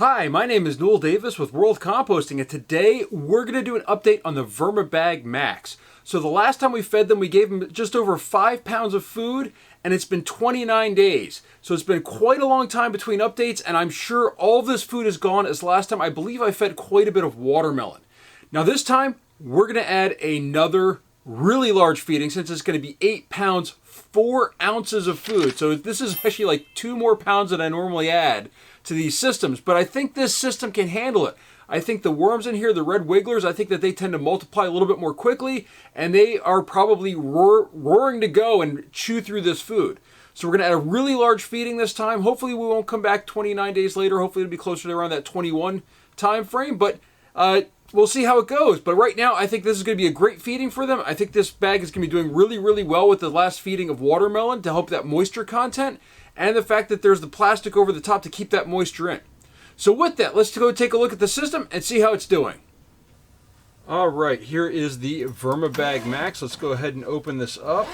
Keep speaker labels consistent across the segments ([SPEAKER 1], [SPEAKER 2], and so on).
[SPEAKER 1] Hi, my name is Noel Davis with World Composting, and today we're going to do an update on the Vermibag Max. So the last time we fed them, we gave them just over 5 pounds of food, and it's been 29 days. So it's been quite a long time between updates, and I'm sure all of this food is gone, as last time I believe I fed quite a bit of watermelon. Now this time, we're going to add another really large feeding, since it's going to be 8 pounds, 4 ounces of food. So this is actually like 2 more pounds than I normally add to these systems, but I think this system can handle it. I think the worms in here, the red wigglers, I think that they tend to multiply a little bit more quickly, and they are probably roaring to go and chew through this food. So we're going to add a really large feeding this time. Hopefully we won't come back 29 days later. Hopefully it'll be closer to around that 21 time frame, but we'll see how it goes. But right now, I think this is going to be a great feeding for them. I think this bag is going to be doing really, really well with the last feeding of watermelon to help that moisture content, and the fact that there's the plastic over the top to keep that moisture in. So with that, let's go take a look at the system and see how it's doing. All right, here is the Vermibag Max. Let's go ahead and open this up.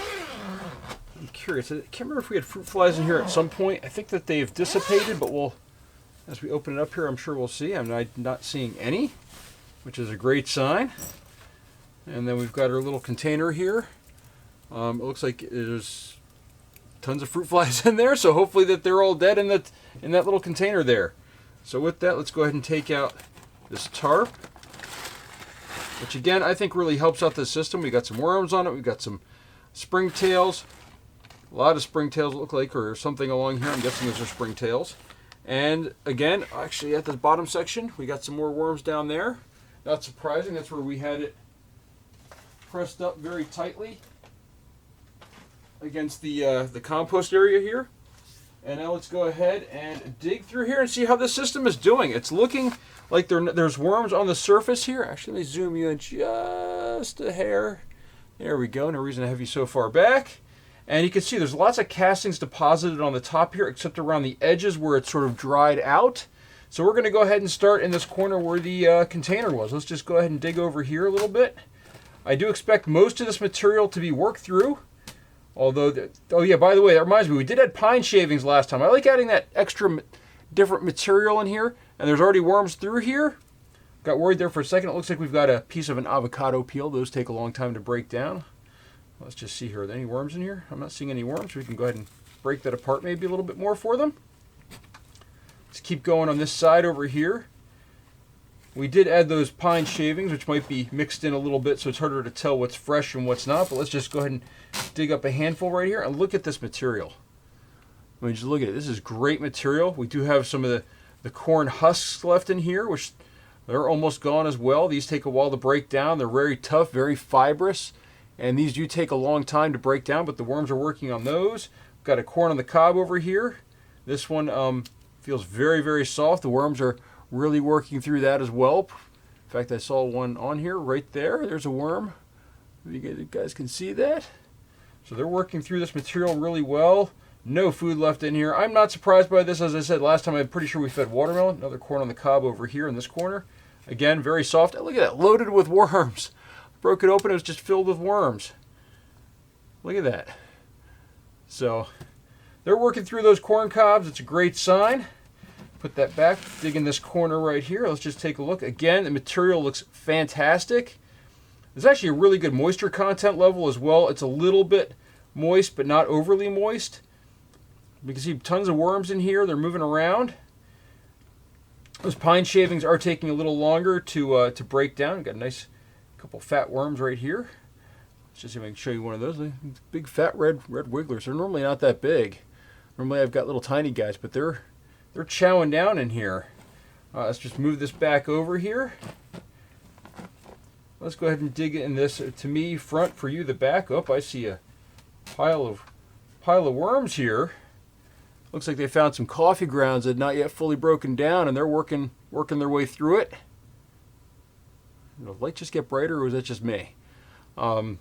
[SPEAKER 1] I'm curious, I can't remember if we had fruit flies in here at some point. I think that they've dissipated, but as we open it up here, I'm sure we'll see. I'm not seeing any, which is a great sign. And then we've got our little container here. It looks like there's tons of fruit flies in there, so hopefully that they're all dead in that little container there. So with that, let's go ahead and take out this tarp, which again I think really helps out the system. We got some worms on it, we've got some springtails, a lot of springtails look like, or something along here. I'm guessing those are springtails. And again, actually at the bottom section, we got some more worms down there. Not surprising, that's where we had it pressed up very tightly against the compost area here. And now let's go ahead and dig through here and see how this system is doing. It's looking like there's worms on the surface here. Actually, let me zoom you in just a hair. There we go. No reason to have you so far back. And you can see there's lots of castings deposited on the top here, except around the edges where it's sort of dried out. So we're going to go ahead and start in this corner where the container was. Let's just go ahead and dig over here a little bit. I do expect most of this material to be worked through. Although, oh yeah, by the way, that reminds me, we did add pine shavings last time. I like adding that extra different material in here, and there's already worms through here. Got worried there for a second. It looks like we've got a piece of an avocado peel. Those take a long time to break down. Let's just see here. Are there any worms in here? I'm not seeing any worms. We can go ahead and break that apart maybe a little bit more for them. Let's keep going on this side over here. We did add those pine shavings, which might be mixed in a little bit, so it's harder to tell what's fresh and what's not. But let's just go ahead and dig up a handful right here and look at this material. I mean, just look at it. This is great material. We do have some of the corn husks left in here, which they're almost gone as well. These take a while to break down. They're very tough, very fibrous, and these do take a long time to break down, but the worms are working on those. We've got a corn on the cob over here. This one feels very, very soft. The worms are really working through that as well. In fact, I saw one on here right there. There's a worm. You guys can see that. So they're working through this material really well. No food left in here. I'm not surprised by this. As I said last time, I'm pretty sure we fed watermelon. Another corn on the cob over here in this corner. Again, very soft. Look at that, loaded with worms. Broke it open, it was just filled with worms. Look at that. So they're working through those corn cobs. It's a great sign. Put that back, dig in this corner right here. Let's just take a look. Again, the material looks fantastic. There's actually a really good moisture content level as well. It's a little bit moist, but not overly moist. You can see tons of worms in here. They're moving around. Those pine shavings are taking a little longer to break down. We've got a nice couple fat worms right here. Let's just see if I can show you one of those. Big fat red wigglers. They're normally not that big. Normally I've got little tiny guys, but they're chowing down in here. Let's just move this back over here. Let's go ahead and dig in this, to me, front, for you, the back. Oh, I see a pile of worms here. Looks like they found some coffee grounds that had not yet fully broken down, and they're working their way through it. Did the light just get brighter, or was that just me? So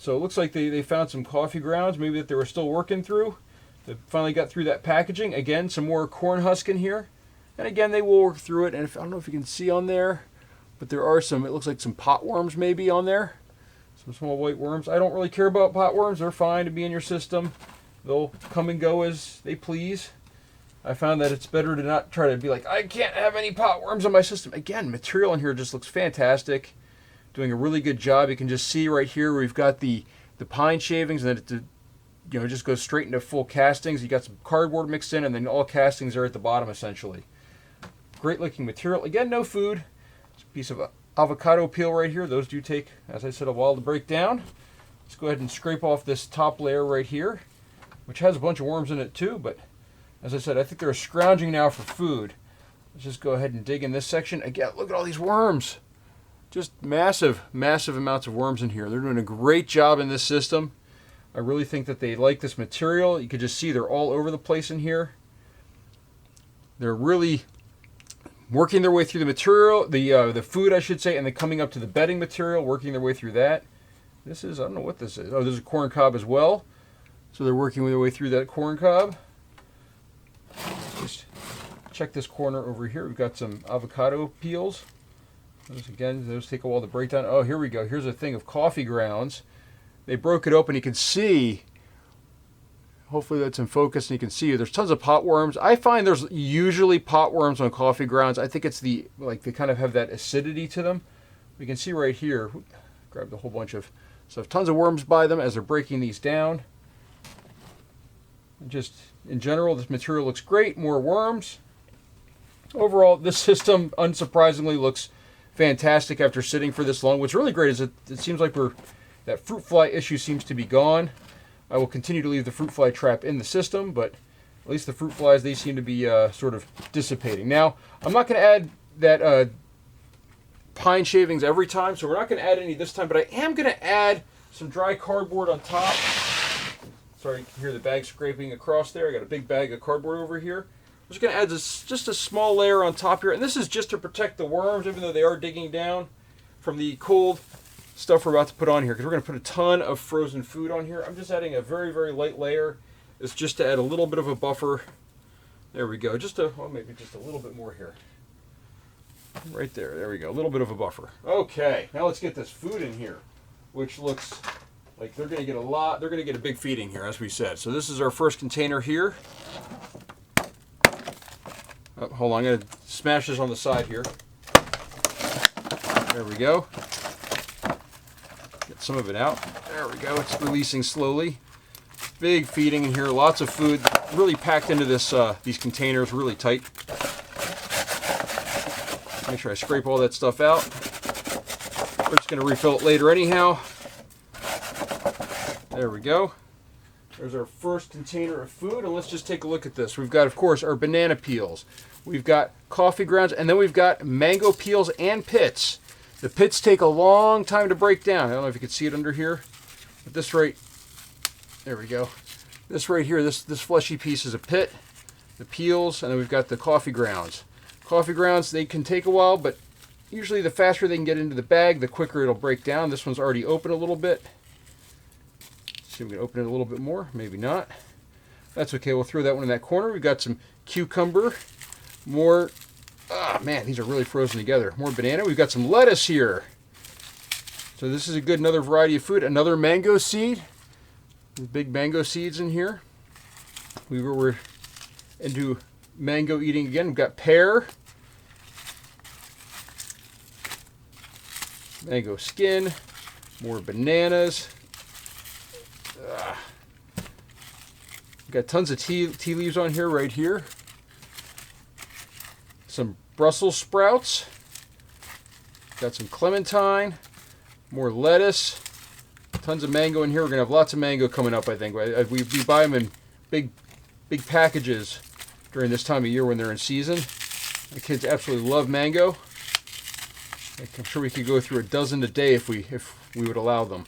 [SPEAKER 1] it looks like they found some coffee grounds, maybe that they were still working through. They finally got through that packaging. Again, some more corn husk in here. And again, they will work through it. And I don't know if you can see on there, but there are some, it looks like some pot worms maybe on there. Some small white worms. I don't really care about pot worms. They're fine to be in your system. They'll come and go as they please. I found that it's better to not try to be like, I can't have any pot worms on my system. Again, material in here just looks fantastic. Doing a really good job. You can just see right here we've got the pine shavings, and then it just goes straight into full castings. You got some cardboard mixed in, and then all castings are at the bottom essentially. Great looking material. Again, no food. It's a piece of avocado peel right here. Those do take, as I said, a while to break down. Let's go ahead and scrape off this top layer right here, which has a bunch of worms in it too, but as I said, I think they're scrounging now for food. Let's just go ahead and dig in this section. Again, look at all these worms. Just massive, massive amounts of worms in here. They're doing a great job in this system. I really think that they like this material. You can just see they're all over the place in here. They're really working their way through the material, the food, I should say, and then coming up to the bedding material, working their way through that. This is, I don't know what this is. Oh, there's a corn cob as well. So they're working their way through that corn cob. Just check this corner over here. We've got some avocado peels. Those take a while to break down. Oh, here we go. Here's a thing of coffee grounds. They broke it open. You can see, hopefully that's in focus, and you can see there's tons of pot worms. I find there's usually pot worms on coffee grounds. I think it's they kind of have that acidity to them. We can see right here, grabbed a whole bunch of stuff. Tons of worms by them as they're breaking these down. Just in general, this material looks great. More worms. Overall, this system, unsurprisingly, looks fantastic after sitting for this long. What's really great is it seems like that fruit fly issue seems to be gone. I will continue to leave the fruit fly trap in the system, but at least the fruit flies, they seem to be sort of dissipating. Now, I'm not going to add that pine shavings every time, so we're not going to add any this time, but I am going to add some dry cardboard on top. Sorry, you can hear the bag scraping across there. I got a big bag of cardboard over here. I'm just going to add just a small layer on top here, and this is just to protect the worms, even though they are digging down, from the cold stuff we're about to put on here, because we're going to put a ton of frozen food on here. I'm just adding a very, very light layer. It's just to add a little bit of a buffer. There we go. Maybe just a little bit more here. Right there. There we go. A little bit of a buffer. Okay, now let's get this food in here, which looks like they're going to get a lot. They're going to get a big feeding here, as we said. So this is our first container here. Oh, hold on, I'm going to smash this on the side here. There we go. Get some of it out. There we go. It's releasing slowly. Big feeding in here. Lots of food. Really packed into these containers. Really tight. Make sure I scrape all that stuff out. We're just going to refill it later anyhow. There we go. There's our first container of food, and let's just take a look at this. We've got, of course, our banana peels. We've got coffee grounds, and then we've got mango peels and pits. The pits take a long time to break down. I don't know if you can see it under here, but there we go. This right here, this fleshy piece is a pit, the peels, and then we've got the coffee grounds. Coffee grounds, they can take a while, but usually the faster they can get into the bag, the quicker it'll break down. This one's already open a little bit. See if we can open it a little bit more. Maybe not. That's okay. We'll throw that one in that corner. We've got some cucumber. More. Man, these are really frozen together. More banana. We've got some lettuce here. So this is another variety of food. Another mango seed. Big mango seeds in here. We're into mango eating again. We've got pear. Mango skin. More bananas. Got tons of tea leaves on here, right here. Some Brussels sprouts. Got some clementine. More lettuce. Tons of mango in here. We're going to have lots of mango coming up, I think. We buy them in big packages during this time of year when they're in season. The kids absolutely love mango. I'm sure we could go through a dozen a day if we would allow them.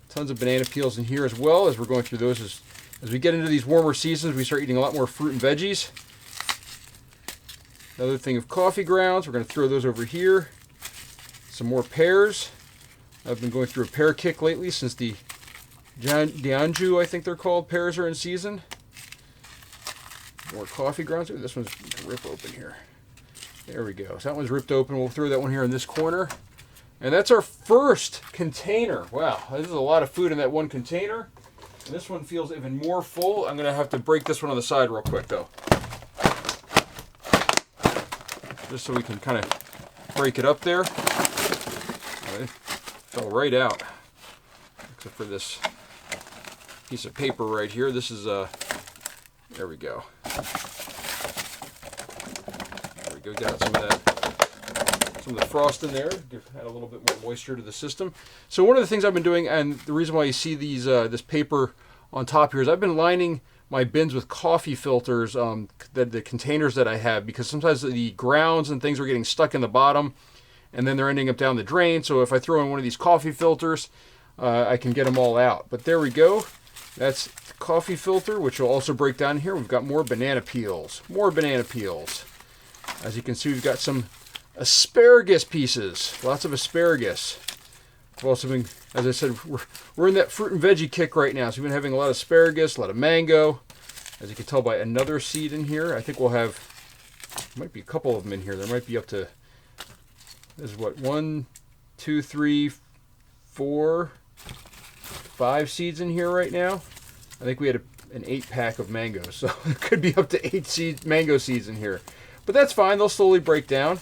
[SPEAKER 1] Tons of banana peels in here as well, as we're going through those. As we get into these warmer seasons, we start eating a lot more fruit and veggies. Another thing of coffee grounds. We're going to throw those over here. Some more pears. I've been going through a pear kick lately since the Dianju, I think they're called, pears are in season. More coffee grounds. Ooh, this one's rip open here. There we go. So that one's ripped open. We'll throw that one here in this corner. And that's our first container. Wow, this is a lot of food in that one container. And this one feels even more full. I'm going to have to break this one on the side real quick, though. just so we can kind of break it up there. It fell right out, except for this piece of paper right here. This is there we go. There we go. Got some of the frost in there. Add a little bit more moisture to the system. So one of the things I've been doing, and the reason why you see these this paper on top here, is I've been lining my bins with coffee filters, the containers that I have, because sometimes the grounds and things are getting stuck in the bottom, and then they're ending up down the drain. So if I throw in one of these coffee filters, I can get them all out. But there we go. That's the coffee filter, which will also break down here. We've got more banana peels. More banana peels. As you can see, we've got some asparagus pieces. Lots of asparagus. We've also been, as I said, we're in that fruit and veggie kick right now. So we've been having a lot of asparagus, a lot of mango. As you can tell by another seed in here. I think we'll have, might be a couple of them in here. There might be up to, this is what, 1, 2, 3, 4, 5 seeds in here right now. I think we had an 8-pack of mangoes, so it could be up to 8 mango seeds in here. But that's fine, they'll slowly break down.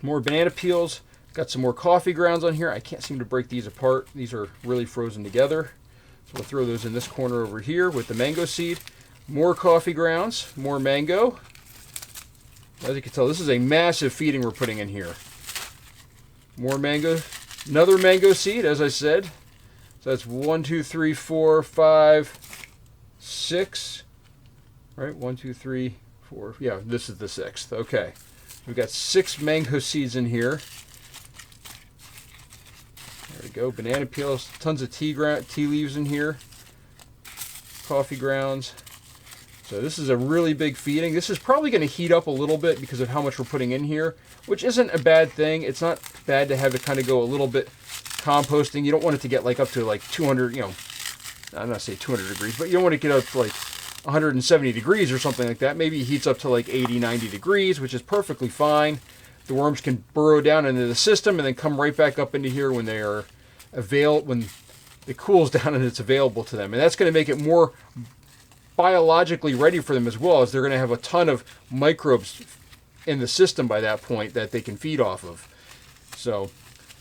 [SPEAKER 1] More banana peels. Got some more coffee grounds on here. I can't seem to break these apart. These are really frozen together. So we'll throw those in this corner over here with the mango seed. More coffee grounds, more mango. As you can tell, this is a massive feeding we're putting in here. More mango. Another mango seed, as I said. So that's 1, 2, 3, 4, 5, 6. Right? 1, 2, 3, 4. Yeah, this is the 6th. Okay. We've got 6 mango seeds in here. There we go. Banana peels. Tons of tea leaves in here. Coffee grounds. So this is a really big feeding. This is probably going to heat up a little bit because of how much we're putting in here, which isn't a bad thing. It's not bad to have it kind of go a little bit composting. You don't want it to get like up to like 200, I'm not saying 200 degrees, but you don't want to get up to like 170 degrees or something like that. Maybe it heats up to like 80, 90 degrees, which is perfectly fine. The worms can burrow down into the system and then come right back up into here when they are when it cools down and it's available to them. And that's going to make it more biologically ready for them as well, as they're going to have a ton of microbes in the system by that point that they can feed off of. So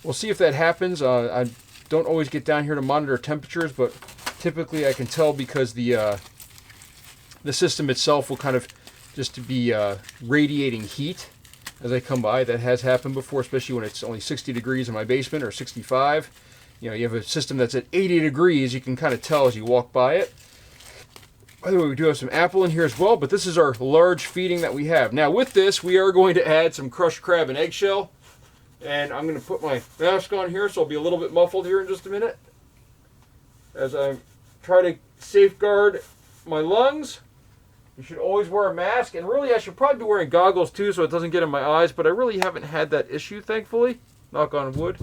[SPEAKER 1] we'll see if that happens. I don't always get down here to monitor temperatures, but typically I can tell because the system itself will kind of just be radiating heat as I come by. That has happened before, especially when it's only 60 degrees in my basement or 65. You have a system that's at 80 degrees. You can kind of tell as you walk by it. By the way, we do have some apple in here as well, but this is our large feeding that we have. Now with this, we are going to add some crushed crab and eggshell. And I'm going to put my mask on here, so I'll be a little bit muffled here in just a minute. As I try to safeguard my lungs. You should always wear a mask, and really I should probably be wearing goggles too so it doesn't get in my eyes, but I really haven't had that issue, thankfully. Knock on wood,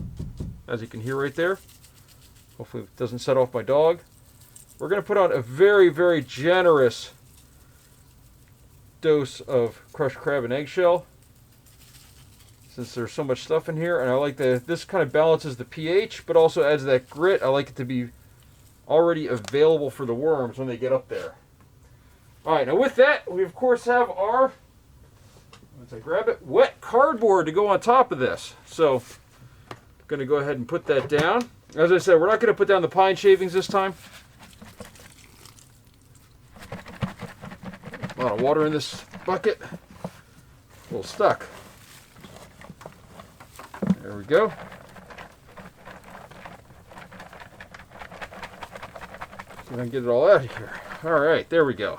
[SPEAKER 1] as you can hear right there. Hopefully it doesn't set off my dog. We're going to put on a very, very generous dose of crushed crab and eggshell, since there's so much stuff in here, and I like this kind of balances the pH, but also adds that grit. I like it to be already available for the worms when they get up there. Alright, now with that, we of course have our, once I grab it, wet cardboard to go on top of this. So, I'm going to go ahead and put that down. As I said, we're not going to put down the pine shavings this time. A lot of water in this bucket. A little stuck. There we go. See if I can get it all out of here. Alright, there we go.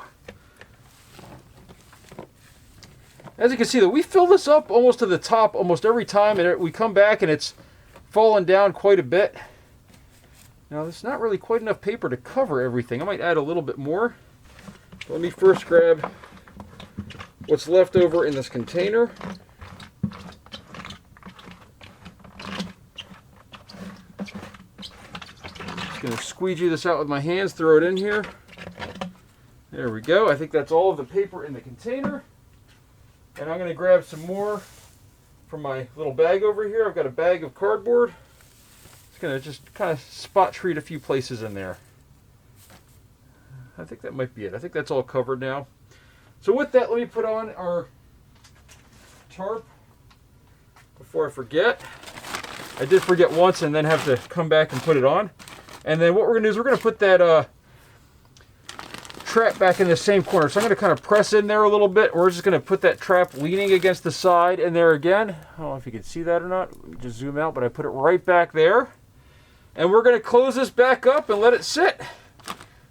[SPEAKER 1] As you can see, we fill this up almost to the top almost every time, and we come back and it's fallen down quite a bit. Now, there's not really quite enough paper to cover everything. I might add a little bit more. Let me first grab what's left over in this container. Just going to squeegee this out with my hands, throw it in here. There we go. I think that's all of the paper in the container. And I'm going to grab some more from my little bag over here. I've got a bag of cardboard. It's going to just kind of spot treat a few places in there. I think that might be it. I think that's all covered now. So with that, let me put on our tarp before I forget. I did forget once and then have to come back and put it on. And then what we're going to do is we're going to put that trap back in the same corner. So I'm going to kind of press in there a little bit. We're just going to put that trap leaning against the side in there again. I don't know if you can see that or not. Let me just zoom out, but I put it right back there. And we're going to close this back up and let it sit.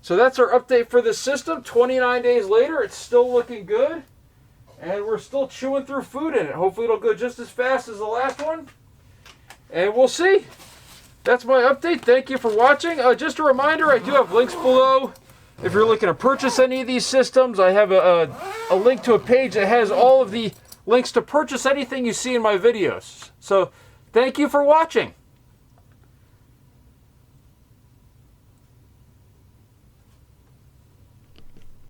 [SPEAKER 1] So that's our update for this system. 29 days later, it's still looking good. And we're still chewing through food in it. Hopefully it'll go just as fast as the last one. And we'll see. That's my update. Thank you for watching. Just a reminder, I do have links below. If you're looking to purchase any of these systems, I have a link to a page that has all of the links to purchase anything you see in my videos. So thank you for watching.